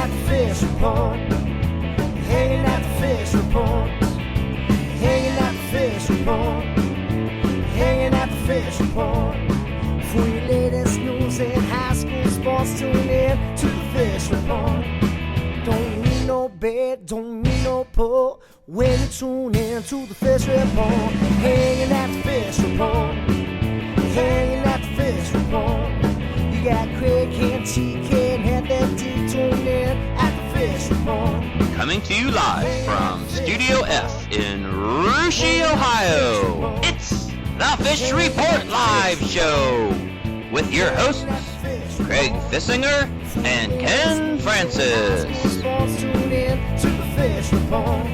at the fish report. Hanging at the fish report. Hanging at the fish report. Hanging at the fish report. For your latest news in high school sports, tune in to the fish report. Don't need no bed, don't need no pull. When you tune in to the fish report. Hanging at the fish report. Hanging at the fish report. You got Craig and TK and Head that D, tune in at the fish report. Coming to you live from Studio F in Russia, Ohio. It's the Fish Report Live Show with your hosts, Craig Fissinger and Ken Francis. Tune in to the fish report.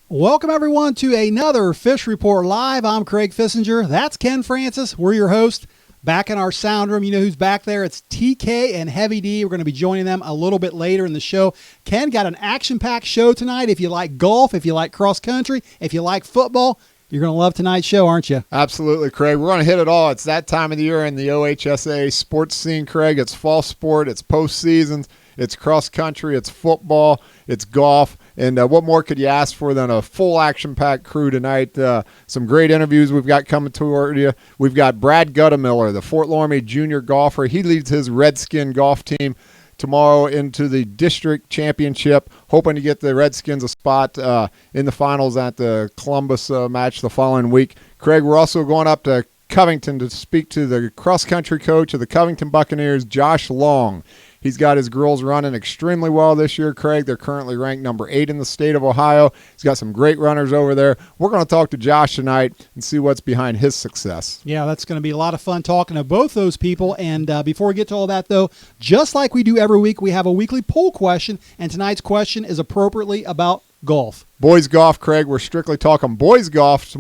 Welcome, everyone, to another Fish Report Live. I'm Craig Fissinger. That's Ken Francis. We're your host. Back in our sound room, you know who's back there. It's TK and Heavy D. We're going to be joining them a little bit later in the show. Ken got an action-packed show tonight. If you like golf, if you like cross-country, if you like football, you're going to love tonight's show, aren't you? Absolutely, Craig. We're going to hit it all. It's that time of the year in the OHSA sports scene, Craig. It's fall sport. It's postseason. It's cross-country. It's football. It's golf. And what more could you ask for than a full action-packed crew tonight? Some great interviews we've got coming toward you. We've got Brad Gottemoeller, the Fort Loramie junior golfer. He leads his Redskin golf team tomorrow into the district championship, hoping to get the Redskins a spot in the finals at the Columbus match the following week. Craig, we're also going up to Covington to speak to the cross-country coach of the Covington Buccaneers, Josh Long. He's got his girls running extremely well this year, Craig. They're currently ranked number 8 in the state of Ohio. He's got some great runners over there. We're going to talk to Josh tonight and see what's behind his success. Yeah, that's going to be a lot of fun talking to both those people. And before we get to all that, though, just like we do every week, we have a weekly poll question, and tonight's question is appropriately about golf. Boys golf, Craig. We're strictly talking boys golf.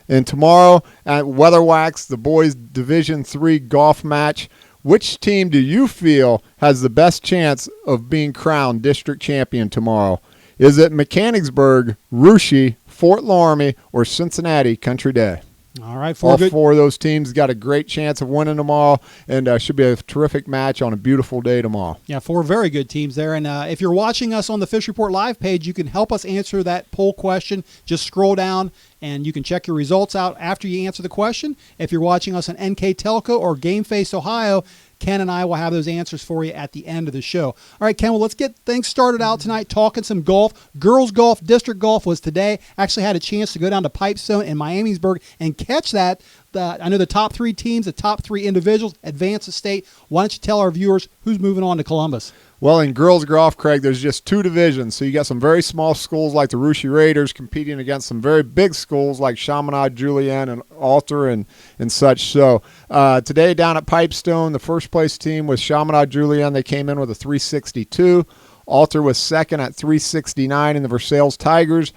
And tomorrow at Weatherwax, the boys Division III golf match. Which team do you feel has the best chance of being crowned district champion tomorrow? Is it Mechanicsburg, Russia, Fort Loramie, or Cincinnati Country Day? All right. All four of those teams got a great chance of winning tomorrow, and should be a terrific match on a beautiful day tomorrow. Yeah, 4 very good teams there. And if you're watching us on the Fish Report Live page, you can help us answer that poll question. Just scroll down, and you can check your results out after you answer the question. If you're watching us on NK Telco or Game Face Ohio, Ken and I will have those answers for you at the end of the show. All right, Ken, well, let's get things started out tonight talking some golf. Girls golf, district golf was today. Actually had a chance to go down to Pipestone in Miamisburg and catch that. I know the top 3 teams, the top 3 individuals advance the state. Why don't you tell our viewers who's moving on to Columbus? Well, in girls golf, Craig, there's just 2 divisions. So you got some very small schools like the Russia Raiders competing against some very big schools like Chaminade, Julienne, and Alter and such. So today down at Pipestone, the first place team was Chaminade, Julienne. They came in with a 362. Alter was second at 369 in the Versailles Tigers,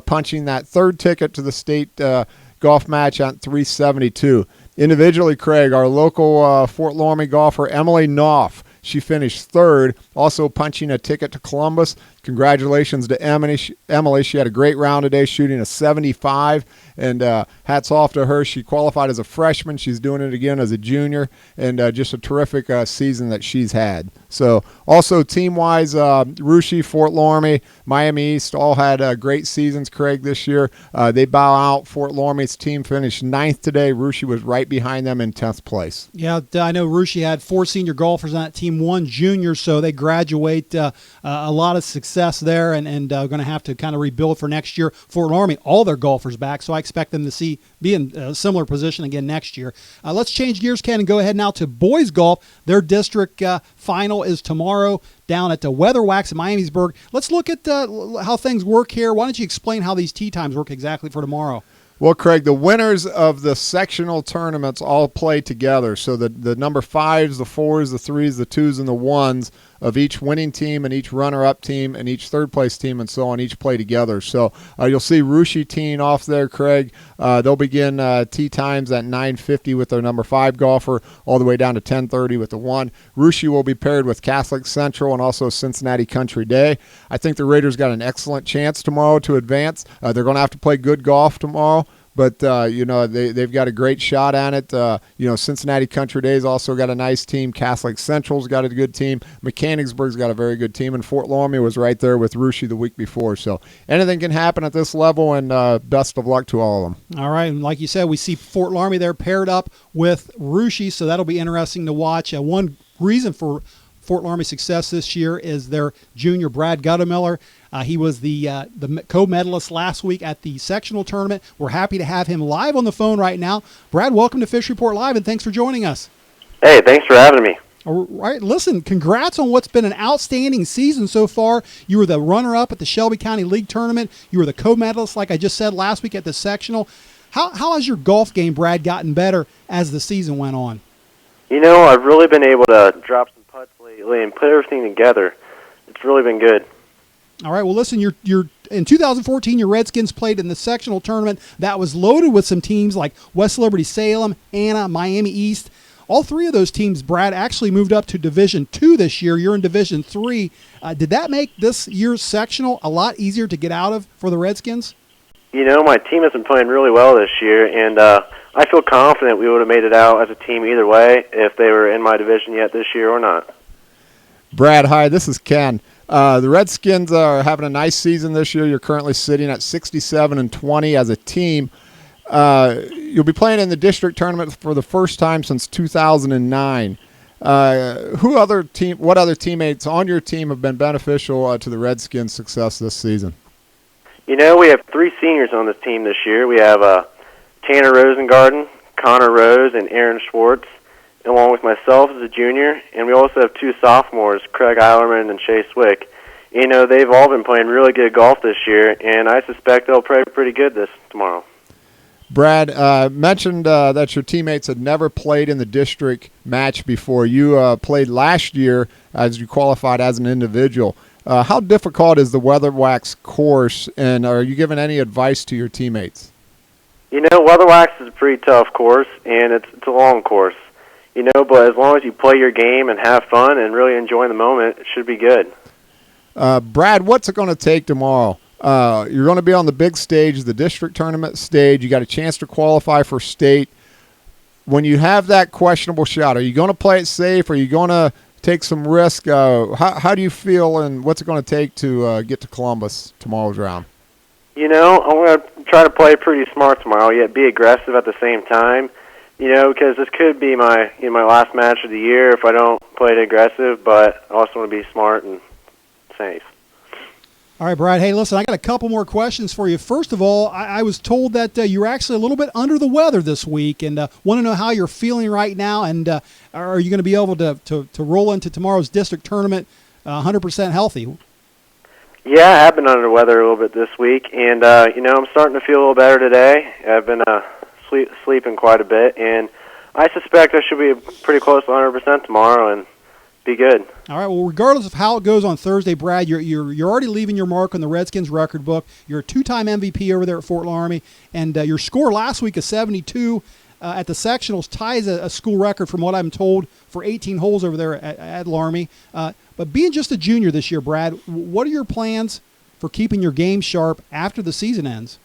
punching that third ticket to the state golf match at 372. Individually, Craig, our local Fort Loramie golfer, Emily Knopf, she finished third, also punching a ticket to Columbus. Congratulations to Emily. She had a great round today, shooting a 75, and hats off to her. She qualified as a freshman. She's doing it again as a junior, and just a terrific season that she's had. So also team-wise, Russia, Fort Loramie, Miami East all had great seasons, Craig, this year. They bow out. Fort Loramie's team finished 9th today. Russia was right behind them in 10th place. Yeah, I know Russia had 4 senior golfers on that team, 1 junior, so they graduate a lot of success there and going to have to kind of rebuild for next year. Fort Loramie, all their golfers back, so I expect them to be in a similar position again next year. Let's change gears, Ken, and go ahead now to boys golf. Their district final is tomorrow down at the Weatherwax in Miamisburg. Let's look at how things work here. Why don't you explain how these tee times work exactly for tomorrow? Well, Craig, the winners of the sectional tournaments all play together. So the number 5s, the 4s, the 3s, the 2s, and the 1s of each winning team and each runner-up team and each third-place team and so on each play together. So you'll see Russia teeing off there, Craig. They'll begin tee times at 9:50 with their number 5 golfer all the way down to 10:30 with the 1. Russia will be paired with Catholic Central and also Cincinnati Country Day. I think the Raiders got an excellent chance tomorrow to advance. They're going to have to play good golf tomorrow. but they've got a great shot on it. Cincinnati Country Day's also got a nice team. Catholic Central's got a good team. Mechanicsburg's got a very good team, and Fort Loramie was right there with Russia the week before. So anything can happen at this level, and best of luck to all of them. All right, and like you said, we see Fort Loramie there paired up with Russia, so that'll be interesting to watch. One reason for Fort Loramie's success this year is their junior Brad Gottemoeller. He was the co-medalist last week at the sectional tournament. We're happy to have him live on the phone right now. Brad, welcome to Fish Report Live, and thanks for joining us. Hey, thanks for having me. All right, listen, congrats on what's been an outstanding season so far. You were the runner-up at the Shelby County League tournament. You were the co-medalist, like I just said, last week at the sectional. How has your golf game, Brad, gotten better as the season went on? I've really been able to drop some putts lately and put everything together. It's really been good. All right, well, listen, you're in 2014, your Redskins played in the sectional tournament that was loaded with some teams like West Liberty Salem, Anna, Miami East. All three of those teams, Brad, actually moved up to Division II this year. You're in Division III. Did that make this year's sectional a lot easier to get out of for the Redskins? My team has been playing really well this year, and I feel confident we would have made it out as a team either way if they were in my division yet this year or not. Brad, hi, this is Ken. The Redskins are having a nice season this year. You're currently sitting at 67-20 as a team. You'll be playing in the district tournament for the first time since 2009. What other teammates on your team have been beneficial to the Redskins' success this season? We have 3 seniors on this team this year. We have Tanner Rosengarten, Connor Rose, and Aaron Schwartz, along with myself as a junior. And we also have 2 sophomores, Craig Eilerman and Chase Wick. They've all been playing really good golf this year, and I suspect they'll play pretty good tomorrow. Brad, mentioned that your teammates had never played in the district match before. You played last year as you qualified as an individual. How difficult is the Weatherwax course, and are you giving any advice to your teammates? Weatherwax is a pretty tough course, and it's a long course. But as long as you play your game and have fun and really enjoy the moment, it should be good. Brad, what's it going to take tomorrow? You're going to be on the big stage, the district tournament stage. You got a chance to qualify for state. When you have that questionable shot, are you going to play it safe? Are you going to take some risk? How do you feel, and what's it going to take to get to Columbus tomorrow's round? I'm going to try to play pretty smart tomorrow, yet be aggressive at the same time. Because this could be my last match of the year if I don't play it aggressive, but I also want to be smart and safe. All right, Brad. Hey, listen, I got a couple more questions for you. First of all, I was told that you were actually a little bit under the weather this week, and want to know how you're feeling right now, and are you going to be able to roll into tomorrow's district tournament 100% healthy? Yeah, I have been under the weather a little bit this week, and I'm starting to feel a little better today. I've been sleeping quite a bit, and I suspect I should be pretty close to 100% tomorrow and be good. All right. Well, regardless of how it goes on Thursday, Brad, you're already leaving your mark on the Redskins record book. You're a 2-time MVP over there at Fort Loramie, and your score last week of 72 at the sectionals ties a school record from what I'm told for 18 holes over there at Loramie. But being just a junior this year, Brad, what are your plans for keeping your game sharp after the season ends?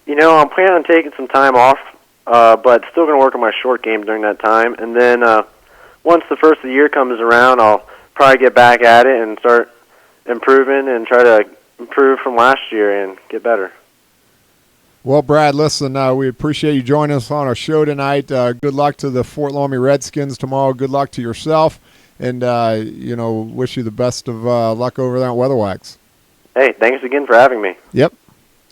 I'm planning on taking some time off, but still going to work on my short game during that time. And then once the first of the year comes around, I'll probably get back at it and start improving and try to improve from last year and get better. Well, Brad, listen, we appreciate you joining us on our show tonight. Good luck to the Fort Loramie Redskins tomorrow. Good luck to yourself, and wish you the best of luck over there at Weatherwax. Hey, thanks again for having me. Yep.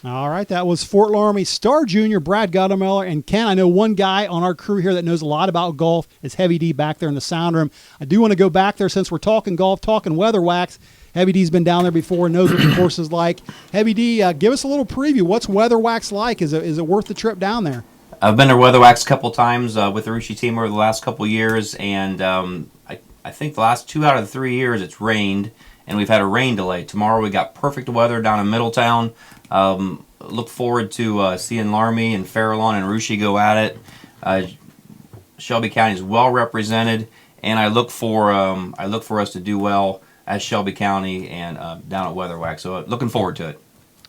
All right, that was Fort Loramie star junior Brad Gottemoeller. And Ken, I know one guy on our crew here that knows a lot about golf is Heavy D back there in the sound room. I do want to go back there since we're talking golf, talking Weatherwax. Heavy D's been down there before and knows what the course is like. Heavy D, give us a little preview. What's Weatherwax like? Is it worth the trip down there? I've been to Weatherwax a couple times with the Russia team over the last couple years, and I think the last 2 out of the 3 years it's rained, and we've had a rain delay. Tomorrow we got perfect weather down in Middletown. Look forward to seeing Loramie and Farallon and Russia go at it. Shelby County is well represented, and I look for us to do well as Shelby County and down at Weatherwax. So looking forward to it.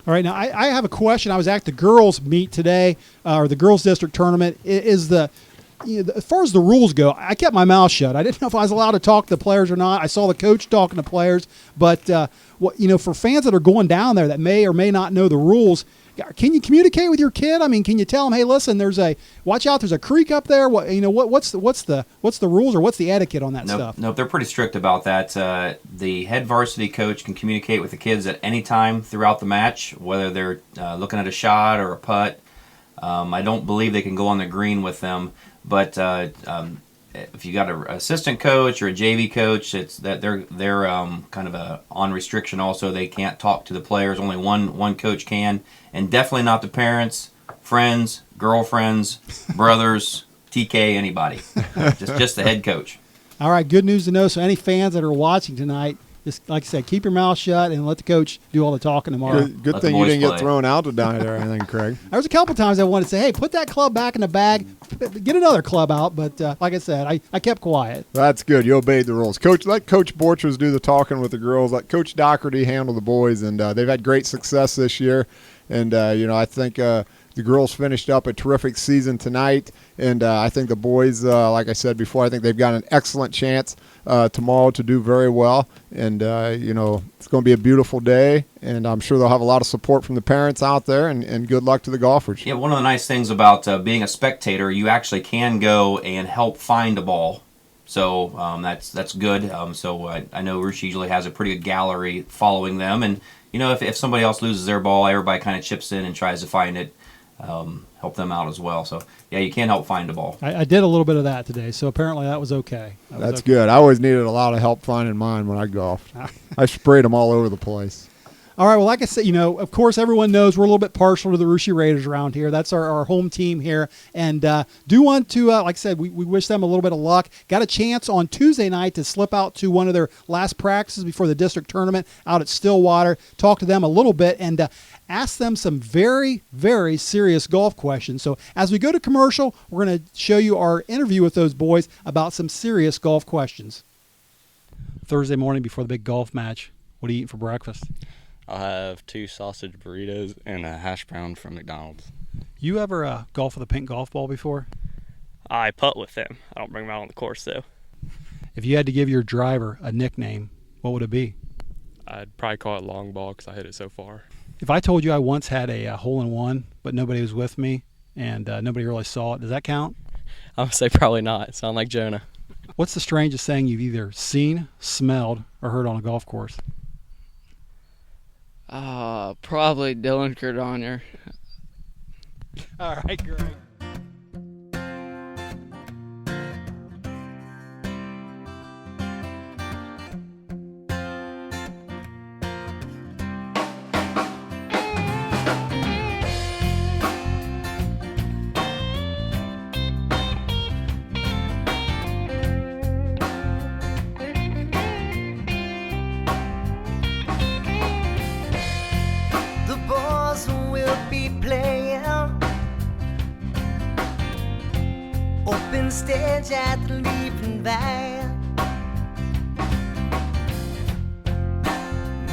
All right, now I have a question. I was at the girls' meet today, or the girls' district tournament. Is as far as the rules go, I kept my mouth shut. I didn't know if I was allowed to talk to the players or not. I saw the coach talking to players, but for fans that are going down there that may or may not know the rules, can you communicate with your kid? I mean, can you tell them, hey, listen, watch out, there's a creek up there. What's the rules or what's the etiquette on that stuff? Nope, they're pretty strict about that. The head varsity coach can communicate with the kids at any time throughout the match, whether they're looking at a shot or a putt. I don't believe they can go on the green with them, but if you got an assistant coach or a JV coach, it's that they're kind of on restriction. Also, they can't talk to the players. Only one coach can, and definitely not the parents, friends, girlfriends, brothers, TK, anybody. just the head coach. All right, good news to know. So any fans that are watching tonight, just like I said, keep your mouth shut and let the coach do all the talking tomorrow. Good thing you didn't get thrown out tonight or anything, Craig. There was a couple times I wanted to say, hey, put that club back in the bag, get another club out. But like I said, I kept quiet. That's good. You obeyed the rules. Let Coach Borchers do the talking with the girls. Let Coach Doherty handle the boys. And they've had great success this year. And, I think the girls finished up a terrific season tonight. And I think the boys, like I said before, I think they've got an excellent chance tomorrow to do very well. And, it's going to be a beautiful day. And I'm sure they'll have a lot of support from the parents out there. And good luck to the golfers. Yeah, one of the nice things about being a spectator, you actually can go and help find a ball. So that's good. So I know Roosh usually has a pretty good gallery following them. And, if somebody else loses their ball, everybody kind of chips in and tries to find it. Help them out as well. So, yeah, you can help find a ball. I did a little bit of that today, so apparently that was okay. That's good. I always needed a lot of help finding mine when I golfed. I sprayed them all over the place. All right, well, like I said, of course, everyone knows we're a little bit partial to the Russia Raiders around here. That's our home team here. And do want to, like I said, we wish them a little bit of luck. Got a chance on Tuesday night to slip out to one of their last practices before the district tournament out at Stillwater, talk to them a little bit, and ask them some very, very serious golf questions. So as we go to commercial, we're going to show you our interview with those boys about some serious golf questions. Thursday morning before the big golf match, what are you eating for breakfast? I'll have 2 sausage burritos and a hash brown from McDonald's. You ever golf with a pink golf ball before? I putt with them. I don't bring them out on the course, though. If you had to give your driver a nickname, what would it be? I'd probably call it long ball because I hit it so far. If I told you I once had a hole-in-one, but nobody was with me, and nobody really saw it, does that count? I'm going to say probably not. Sound like Jonah. What's the strangest thing you've either seen, smelled, or heard on a golf course? Probably Dylan Cardonier. All right, great. Stage at the leaving van.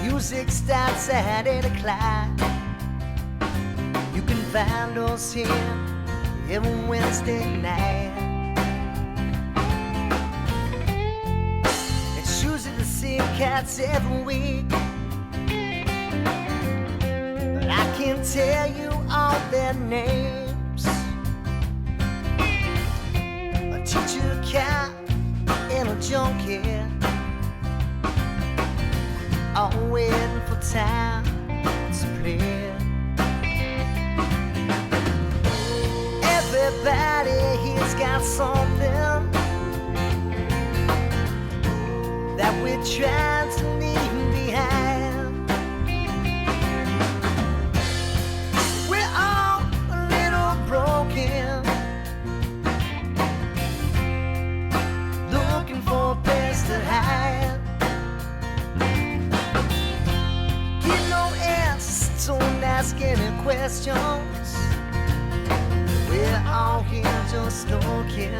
Music starts at 8 o'clock. You can find us here every Wednesday night. It's usually the same cats every week, but I can't tell you all their names. Teacher, cat, and a junkie, all waiting for time to play. Everybody here's got something that we're trying to leave behind. We're all a little broken, for a place to hide. Get no answers, don't ask any questions. We're all here just looking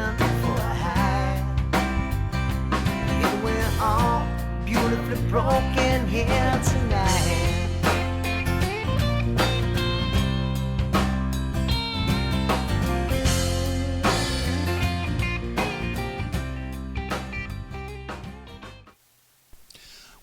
for a high. And we're all beautifully broken here tonight.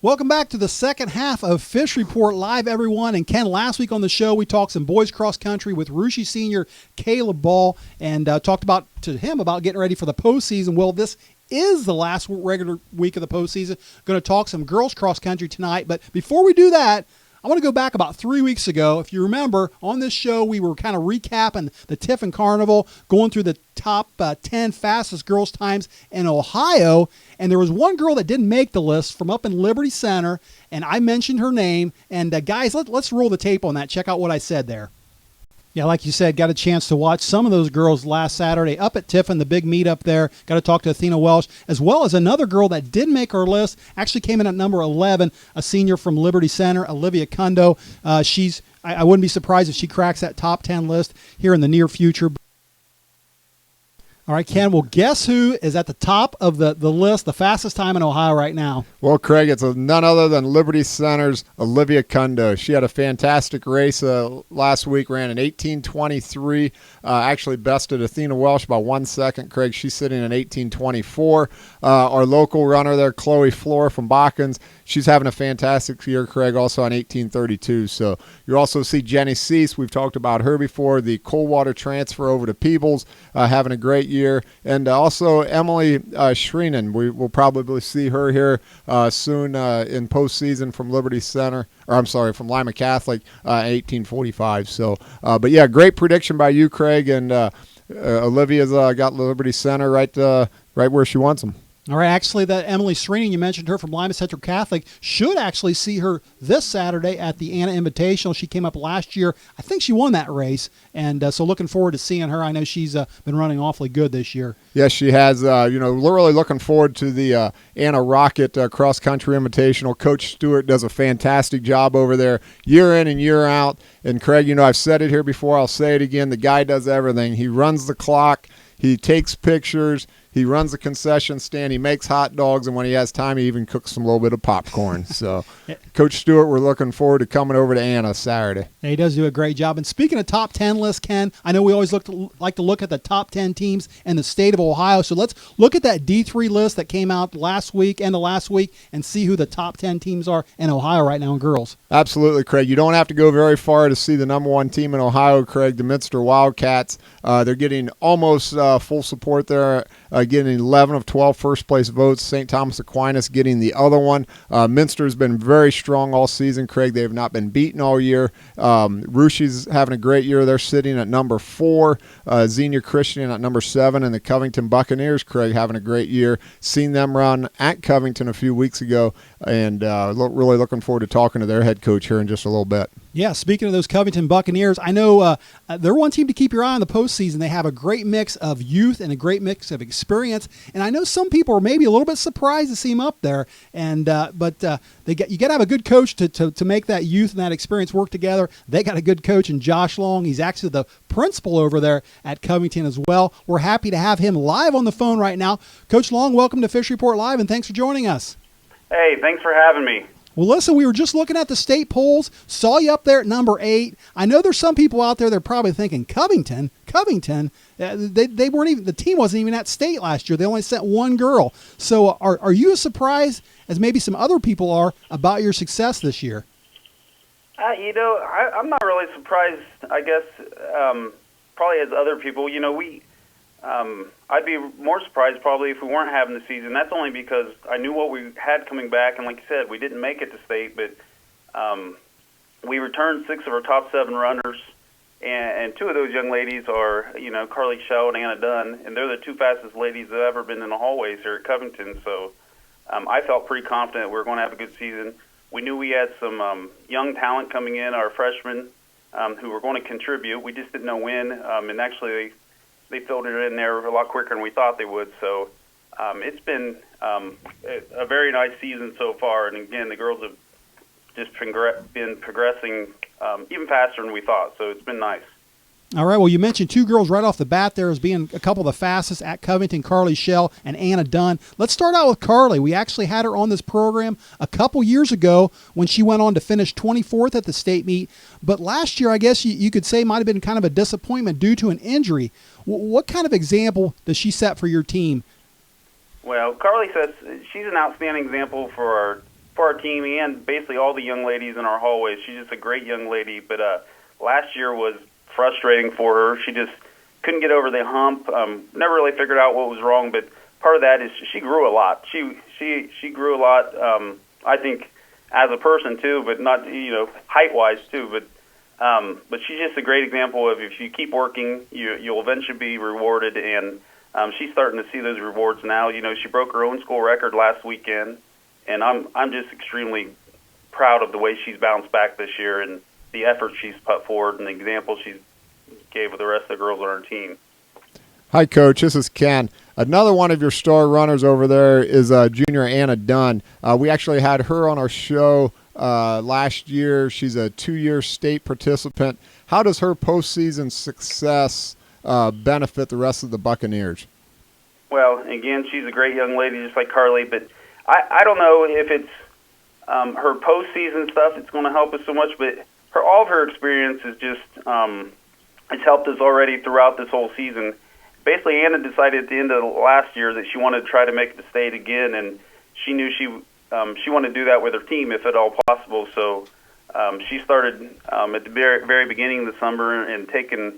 Welcome back to the second half of Fish Report Live, everyone. And Ken, last week on the show, we talked some boys cross country with Russia senior Caleb Ball and talked to him about getting ready for the postseason. Well, this is the last regular week of the postseason. Going to talk some girls cross country tonight. But before we do that, I want to go back about 3 weeks ago. If you remember, on this show, we were kind of recapping the Tiffin Carnival, going through the top 10 fastest girls' times in Ohio. And there was one girl that didn't make the list from up in Liberty Center, and I mentioned her name. And guys, let's roll the tape on that. Check out what I said there. Yeah, like you said, got a chance to watch some of those girls last Saturday up at Tiffin, the big meet up there. Got to talk to Athena Welsh, as well as another girl that did make her list, actually came in at number 11, a senior from Liberty Center, Olivia Kundo. I wouldn't be surprised if she cracks that top 10 list here in the near future. All right, Ken, well, guess who is at the top of the list, the fastest time in Ohio right now? Well, Craig, it's none other than Liberty Center's Olivia Kundo. She had a fantastic race last week, ran an 18:23, actually bested Athena Welsh by 1 second. Craig, she's sitting at 18:24. Our local runner there, Chloe Floor from Bockens, she's having a fantastic year, Craig, also on 18:32. So you also see Jenny Cease. We've talked about her before, the Coldwater transfer over to Peebles, having a great year. And also Emily Shreenan. We will probably see her here soon in postseason from Liberty Center, or I'm sorry, from Lima Catholic, 18:45. So, but yeah, great prediction by you, Craig, and Olivia's got Liberty Center right where she wants them. All right, actually, that Emily Sreening, you mentioned her from Lima Central Catholic, should actually see her this Saturday at the Anna Invitational. She came up last year. I think she won that race, and so looking forward to seeing her. I know she's been running awfully good this year. Yes, she has. Really looking forward to the Anna Rocket Cross Country Invitational. Coach Stewart does a fantastic job over there, year in and year out. And Craig, I've said it here before. I'll say it again. The guy does everything. He runs the clock. He takes pictures. He runs the concession stand. He makes hot dogs, and when he has time, he even cooks some little bit of popcorn. So, Coach Stewart, we're looking forward to coming over to Anna Saturday. Yeah, he does do a great job. And speaking of top 10 lists, Ken, I know we always like to look at the top 10 teams in the state of Ohio. So let's look at that D3 list that came out last week, end of last week, and see who the top 10 teams are in Ohio right now in girls. Absolutely, Craig. You don't have to go very far to see the number one team in Ohio, Craig, the Minster Wildcats. They're getting almost full support there, getting 11 of 12 first-place votes. St. Thomas Aquinas getting the other one. Minster's been very strong all season, Craig. They have not been beaten all year. Rushie's having a great year. They're sitting at number 4. Xenia Christian at number 7. And the Covington Buccaneers, Craig, having a great year. Seen them run at Covington a few weeks ago, and really looking forward to talking to their head coach here in just a little bit. Yeah, speaking of those Covington Buccaneers, I know they're one team to keep your eye on the postseason. They have a great mix of youth and a great mix of experience, and I know some people are maybe a little bit surprised to see them up there. And you got to have a good coach to make that youth and that experience work together. They got a good coach in Josh Long. He's actually the principal over there at Covington as well. We're happy to have him live on the phone right now. Coach Long, welcome to Fish Report Live, and thanks for joining us. Hey, thanks for having me. Well, listen, we were just looking at the state polls, saw you up there at number 8. I know there's some people out there that are probably thinking, Covington, they weren't even, the team wasn't even at state last year. They only sent one girl. So are you as surprised as maybe some other people are about your success this year? I'm not really surprised, I guess, probably as other people. I'd be more surprised probably if we weren't having the season. That's only because I knew what we had coming back, and like you said, we didn't make it to state, but we returned 6 of our top 7 runners, and 2 of those young ladies are, Carly Shaw and Anna Dunn, and they're the 2 fastest ladies that have ever been in the hallways here at Covington. So I felt pretty confident we were going to have a good season. We knew we had some young talent coming in, our freshmen, who were going to contribute. We just didn't know when, and actually they filled it in there a lot quicker than we thought they would. So it's been a very nice season so far. And again, the girls have just been progressing even faster than we thought. So it's been nice. All right, well, you mentioned 2 girls right off the bat there as being a couple of the fastest at Covington, Carly Shell and Anna Dunn. Let's start out with Carly. We actually had her on this program a couple years ago when she went on to finish 24th at the state meet. But last year, I guess you could say might have been kind of a disappointment due to an injury. What kind of example does she set for your team? Well, Carly says she's an outstanding example for for our team and basically all the young ladies in our hallways. She's just a great young lady, but last year was frustrating for her. She just couldn't get over the hump. Never really figured out what was wrong, but part of that is she grew a lot. She grew a lot. I think as a person too, but not height-wise too. But she's just a great example of if you keep working, you'll eventually be rewarded. And she's starting to see those rewards now. She broke her own school record last weekend, and I'm just extremely proud of the way she's bounced back this year and the effort she's put forward and the example she's gave with the rest of the girls on our team. Hi, Coach. This is Ken. Another one of your star runners over there is junior Anna Dunn. We actually had her on our show last year. She's a 2-year state participant. How does her postseason success benefit the rest of the Buccaneers? Well, again, she's a great young lady, just like Carly, but I don't know if it's her postseason stuff that's going to help us so much, but all of her experience is just it's helped us already throughout this whole season. Basically, Anna decided at the end of last year that she wanted to try to make the state again, and she knew she wanted to do that with her team if at all possible. So she started at the very beginning of the summer and taking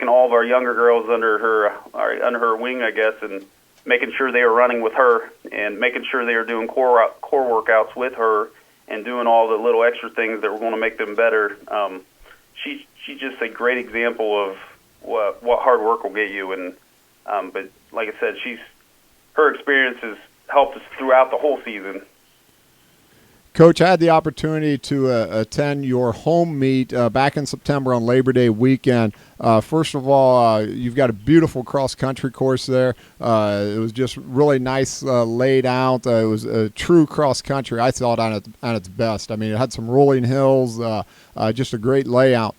all of our younger girls under her wing, I guess, and making sure they were running with her and making sure they were doing core workouts with her and doing all the little extra things that were going to make them better. She's just a great example of what hard work will get you. And but like I said, her experience has helped us throughout the whole season. Coach, I had the opportunity to attend your home meet back in September on Labor Day weekend. First of all, you've got a beautiful cross-country course there. It was just really nice laid out. It was a true cross-country, I thought, on its best. I mean, it had some rolling hills, just a great layout.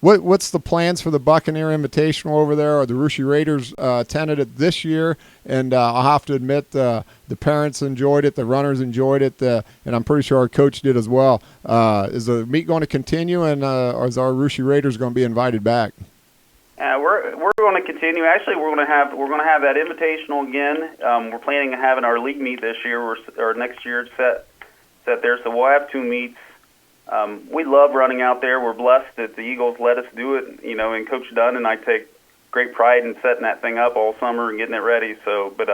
What's the plans for the Buccaneer Invitational over there? The Russia Raiders attended it this year, and I'll have to admit the parents enjoyed it, the runners enjoyed it, and I'm pretty sure our coach did as well. Is the meet going to continue, and or is our Russia Raiders going to be invited back? We're going to continue. Actually, we're going to have that Invitational again. We're planning on having our league meet this year or next year set there, so we'll have 2 meets. We love running out there. We're blessed that the Eagles let us do it, and Coach Dunn and I take great pride in setting that thing up all summer and getting it ready. So, but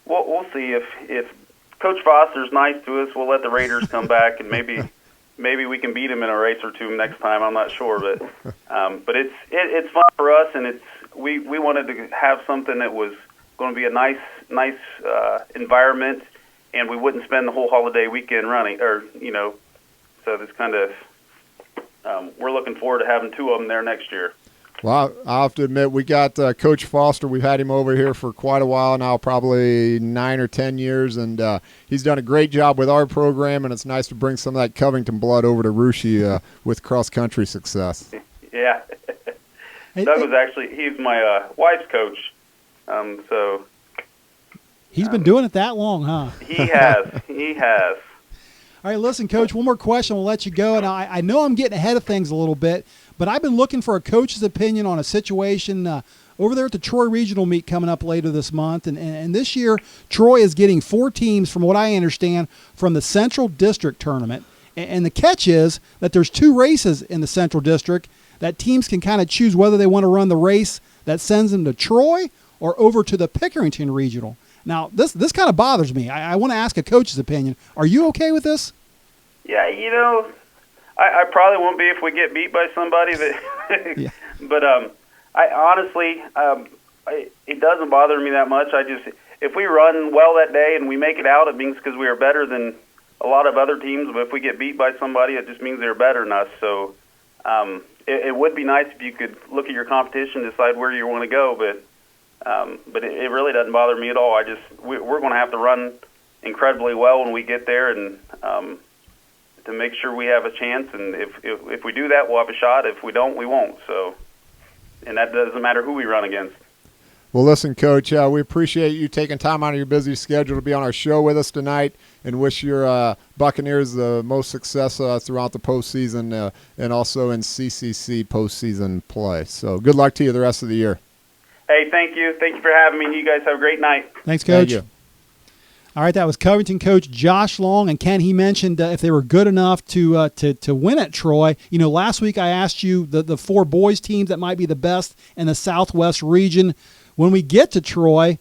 we'll see if Coach Foster's nice to us, we'll let the Raiders come back and maybe we can beat them in a race or 2 next time. I'm not sure, but it's fun for us, and we wanted to have something that was going to be a nice environment, and we wouldn't spend the whole holiday weekend running So this kind of, we're looking forward to having 2 of them there next year. Well, I'll have to admit, we got Coach Foster. We've had him over here for quite a while now, probably 9 or 10 years, and he's done a great job with our program, and it's nice to bring some of that Covington blood over to Russia with cross-country success. Yeah. Doug was he's my wife's coach, so. He's been doing it that long, huh? He has. All right, listen, Coach, one more question. We'll let you go. And I know I'm getting ahead of things a little bit, but I've been looking for a coach's opinion on a situation over there at the Troy Regional Meet coming up later this month. And this year, Troy is getting 4 teams, from what I understand, from the Central District Tournament. And the catch is that there's 2 races in the Central District that teams can kind of choose whether they want to run the race that sends them to Troy or over to the Pickerington Regional. Now, this kind of bothers me. I want to ask a coach's opinion. Are you okay with this? Yeah, I probably won't be if we get beat by somebody. Yeah. But I honestly, it doesn't bother me that much. If we run well that day and we make it out, it means because we are better than a lot of other teams. But if we get beat by somebody, it just means they're better than us. So it would be nice if you could look at your competition, decide where you want to go. But it really doesn't bother me at all. We're going to have to run incredibly well when we get there, and to make sure we have a chance. And if we do that, we'll have a shot. If we don't, we won't. So, and that doesn't matter who we run against. Well, listen, Coach, we appreciate you taking time out of your busy schedule to be on our show with us tonight, and wish your Buccaneers the most success throughout the postseason and also in CCC postseason play. So good luck to you the rest of the year. Hey, thank you. Thank you for having me. You guys have a great night. Thanks, Coach. Thank you. All right, that was Covington coach Josh Long, and Ken, he mentioned if they were good enough to win at Troy. Last week I asked you the 4 boys teams that might be the best in the Southwest region. When we get to Troy,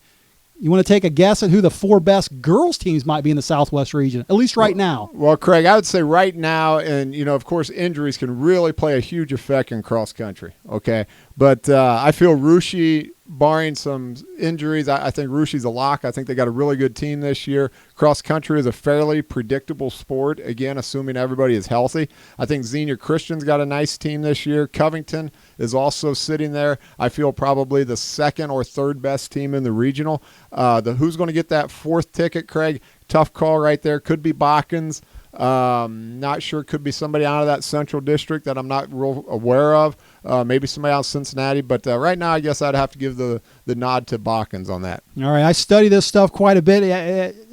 you want to take a guess at who the 4 best girls teams might be in the Southwest region, at least right now? Well, Craig, I would say right now, and, of course, injuries can really play a huge effect in cross country, okay? But I feel Russia, barring some injuries, I think Russia's a lock. I think they got a really good team this year. Cross country is a fairly predictable sport, again, assuming everybody is healthy. I think Xenia Christian's got a nice team this year. Covington is also sitting there. I feel probably the 2nd or 3rd best team in the regional. Who's going to get that 4th ticket, Craig? Tough call right there. Could be Botkins. Not sure. Could be somebody out of that central district that I'm not real aware of. Maybe somebody out of Cincinnati. But right now, I guess I'd have to give the nod to Botkins on that. All right. I study this stuff quite a bit.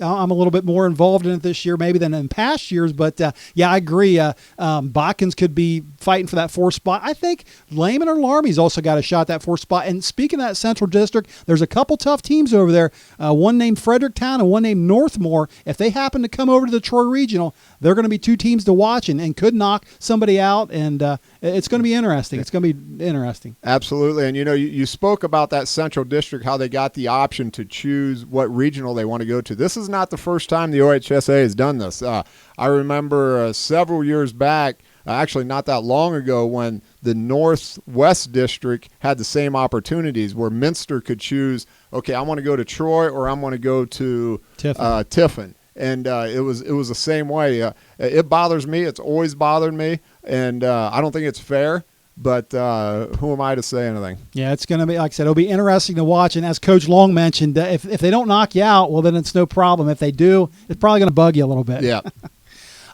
I'm a little bit more involved in it this year maybe than in past years. But, yeah, I agree. Botkins could be fighting for that 4th spot. I think Lehman or Loramie's also got a shot at that 4th spot. And speaking of that central district, there's a couple tough teams over there. One named Fredericktown and one named Northmore. If they happen to come over to the Troy Regional, they're going to be 2 teams to watch and could knock somebody out. And it's going to be interesting. It's going to be interesting. Absolutely. And, you spoke about that central district, how they got the option to choose what regional they want to go to. This is not the first time the OHSA has done this. I remember several years back, actually not that long ago, when the Northwest District had the same opportunities where Minster could choose, okay, I want to go to Troy or I'm going to go to Tiffin. And it was the same way. It bothers me. It's always bothered me. And I don't think it's fair. But who am I to say anything? Yeah, it's going to be, like I said, it'll be interesting to watch. And as Coach Long mentioned, if they don't knock you out, well, then it's no problem. If they do, it's probably going to bug you a little bit. Yeah.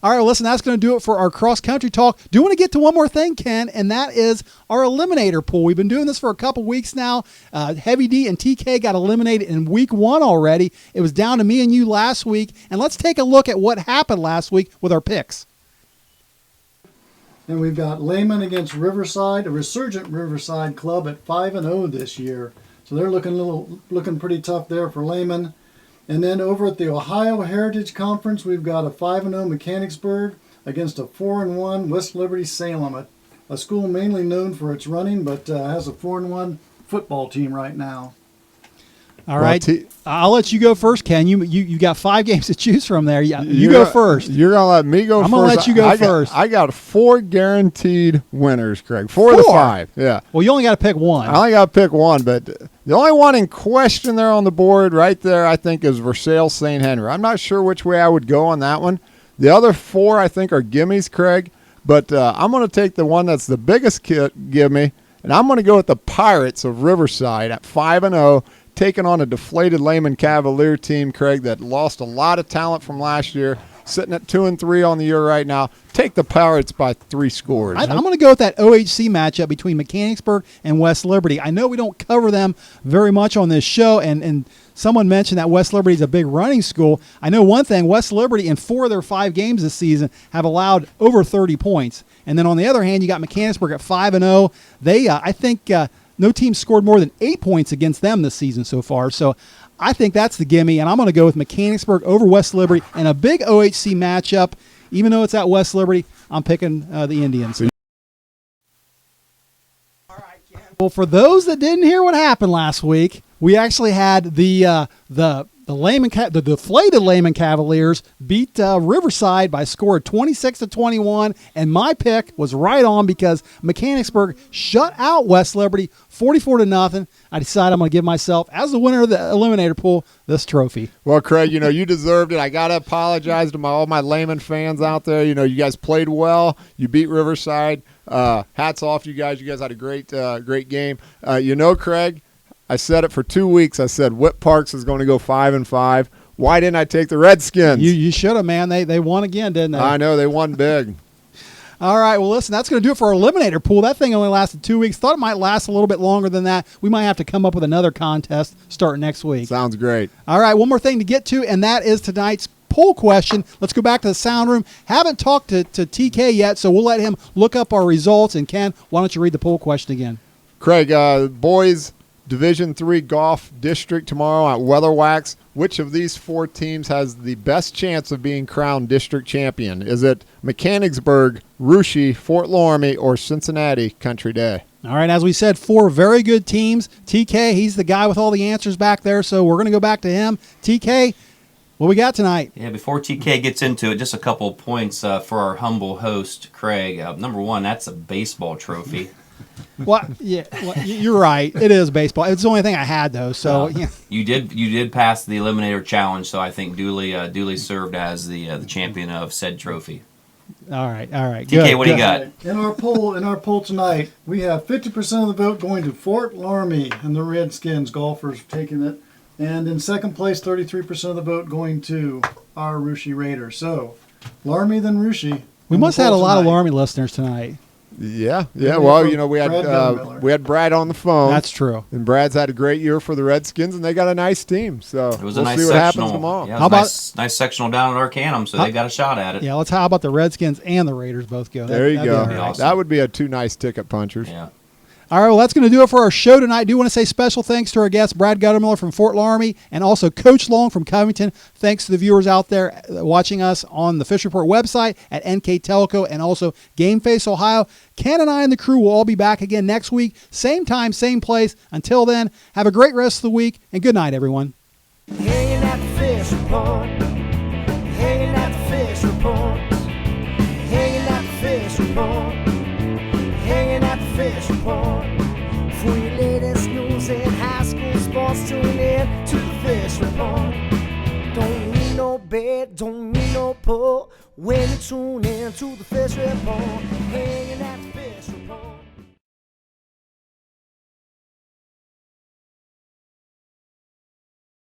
All right, well, listen, that's going to do it for our cross-country talk. Do want to get to one more thing, Ken, and that is our eliminator pool. We've been doing this for a couple weeks now. Heavy D and TK got eliminated in week 1 already. It was down to me and you last week. And let's take a look at what happened last week with our picks. And we've got Lehman against Riverside, a resurgent Riverside club at 5-0 this year. So they're looking pretty tough there for Lehman. And then over at the Ohio Heritage Conference, we've got a 5-0 Mechanicsburg against a 4-1 West Liberty Salem, a school mainly known for its running, but has a 4-1 football team right now. All right, I'll let you go first, Ken. You got 5 games to choose from there. Yeah, you go first. You're gonna let me go first. I'm gonna let you go first. I got 4 guaranteed winners, Craig. 4 of the 5. Yeah. Well, you only got to pick one. I only got to pick one, but the only one in question there on the board right there, I think, is Versailles St. Henry. I'm not sure which way I would go on that one. The other 4, I think, are gimmies, Craig. But I'm going to take the one that's the biggest gimme, and I'm going to go with the Pirates of Riverside at 5-0. Taking on a deflated Lehman Cavalier team, Craig, that lost a lot of talent from last year, sitting at 2-3 on the year right now. Take the Pirates by 3 scores. I'm going to go with that OHC matchup between Mechanicsburg and West Liberty. I know we don't cover them very much on this show, and someone mentioned that West Liberty is a big running school. I know one thing, West Liberty in 4 of their 5 games this season have allowed over 30 points. And then on the other hand, you got Mechanicsburg at 5-0. They, I think, no team scored more than 8 points against them this season so far. So I think that's the gimme, and I'm going to go with Mechanicsburg over West Liberty and a big OHC matchup. Even though it's at West Liberty, I'm picking the Indians. All right, Ken. Well, for those that didn't hear what happened last week, we actually had the deflated Lehman Cavaliers beat Riverside by a score of 26-21, and my pick was right on because Mechanicsburg shut out West Liberty 44-0. I decided I'm going to give myself, as the winner of the eliminator pool, this trophy. Well, Craig, you deserved it. I got to apologize to all my Lehman fans out there. You guys played well. You beat Riverside. Hats off to you guys. You guys had a great game. Craig, I said it for 2 weeks. I said Whit Parks is going to go 5-5. Why didn't I take the Redskins? You should have, man. They won again, didn't they? I know. They won big. All right. Well, listen, that's going to do it for our eliminator pool. That thing only lasted 2 weeks. Thought it might last a little bit longer than that. We might have to come up with another contest starting next week. Sounds great. All right. One more thing to get to, and that is tonight's poll question. Let's go back to the sound room. Haven't talked to TK yet, so we'll let him look up our results. And Ken, why don't you read the poll question again? Craig, boys, Division III golf district tomorrow at Weatherwax. Which of these 4 teams has the best chance of being crowned district champion? Is it Mechanicsburg, Russia, Fort Loramie, or Cincinnati Country Day? All right, as we said, 4 very good teams. TK, he's the guy with all the answers back there, so we're going to go back to him. TK, what we got tonight? Yeah, before TK gets into it, just a couple of points for our humble host, Craig. Number one, that's a baseball trophy. Well, yeah, you're right. It is baseball. It's the only thing I had, though. So yeah. You did pass the Eliminator Challenge, so I think duly served as the champion of said trophy. All right. TK, Good, what do you got? In our poll tonight, we have 50% of the vote going to Fort Loramie and the Redskins golfers taking it, and in second place, 33% of the vote going to our Russia Raiders. So, Loramie then Russia. We must have had a lot of Loramie listeners tonight. Yeah. Well, we had Brad on the phone. That's true. And Brad's had a great year for the Redskins, and they got a nice team. So it was we'll a nice see what sectional. happens tomorrow. Yeah, how about nice sectional down at Arcanum, so they got a shot at it. Yeah, how about the Redskins and the Raiders both go? There you go. Awesome. That would be 2 nice ticket punchers. Yeah. All right, well, that's going to do it for our show tonight. I do want to say special thanks to our guest, Brad Gottemoeller from Fort Loramie, and also Coach Long from Covington. Thanks to the viewers out there watching us on the Fish Report website at NK Telco and also Game Face Ohio. Ken and I and the crew will all be back again next week. Same time, same place. Until then, have a great rest of the week, and good night, everyone. Hanging at the Fish Report. Hanging at the Fish Report. Hanging at the Fish Report. Hanging at the Fish Report. For your latest news in high school sports, tune in to the Fish Report. Don't need no bed, don't need no pull when you tune in to the Fish Report. Hanging at the